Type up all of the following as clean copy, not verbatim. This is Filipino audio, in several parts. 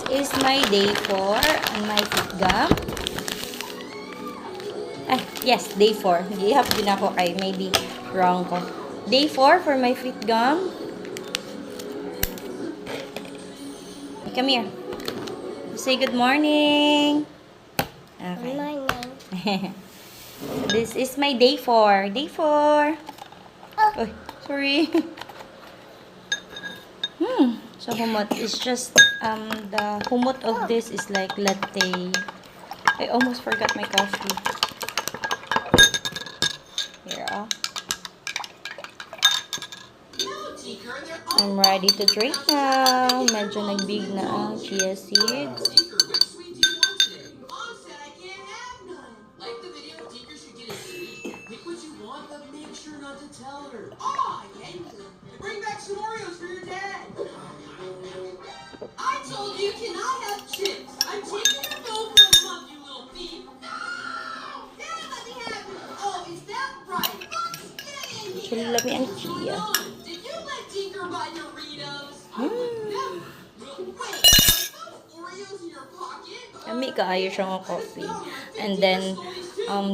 is my day 4 on my fit gum. Yes, day 4. Gihap din ako kay maybe wrong ko. Day 4 for my fit gum. Come here. Say good morning. Okay. Good morning. This is my day 4. Day 4. Oh, sorry. So humot is just the humot of this is like latte. I almost forgot my coffee. Here, I'm ready to drink now. Medyo nagbig na ang chia seeds. Bring back some Oreos for your dad. I told you cannot have chips. I'm taking your phone for a month, you little thief. No! Dad, let me have it. Oh, is that right? Let's get in here. Actually, lami ang chia. Did you let Tinker buy Doritos? I would never. Wait, are those Oreos in your pocket? Lami kaayo siya ng coffee. And then,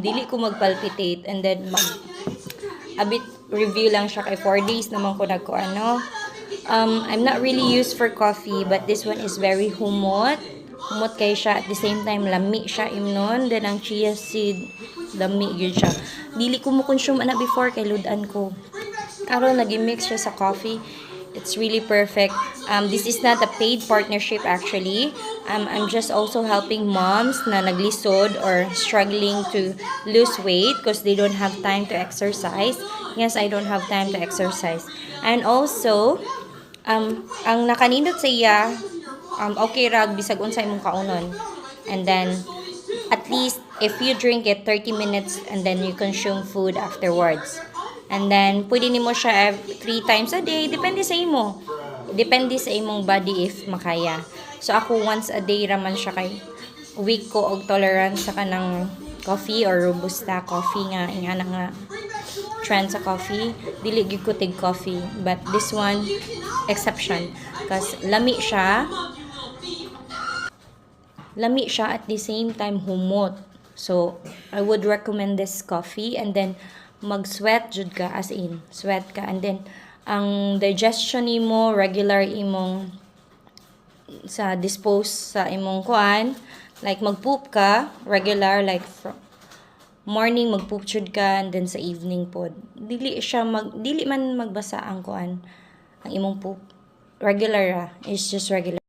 dili ko magpalpitate. And then, a bit review lang siya kay 4 days naman ko nagkuano. I'm not really used for coffee, but this one is very humot. Humot kay siya. At the same time, lami siya imnon. Then, ang chia seed, lami yun siya. Dili ko mo consume na before kay ludan ko. Karon nag-mix siya sa coffee. It's really perfect. This is not a paid partnership actually. I'm just also helping moms na naglisod or struggling to lose weight because they don't have time to exercise. Yes, I don't have time to exercise. And also, ang nakanindot sa iya, okay rag bisag unsay imong kaunon. And then, at least if you drink it 30 minutes and then you consume food afterwards. And then, pwede nimo siya 3 times a day. Depende sa imo. Depende sa imong body if makaya. So, ako once a day raman siya kay weak ko og tolerance sa kanang coffee or robusta coffee nga. Ingana nga trend sa coffee. Dili gyud ko tig coffee. But this one, exception. Because lami siya. Lami siya at the same time humot. So, I would recommend this coffee. And then, mag-sweat jud ka, as in sweat ka, and then ang digestion nimo regular imong sa dispose sa imong kuan, like magpoop ka regular, like from morning magpoop jud ka, and then sa evening pod dili man magbasa ang kuan, ang imong poop regular is just regular.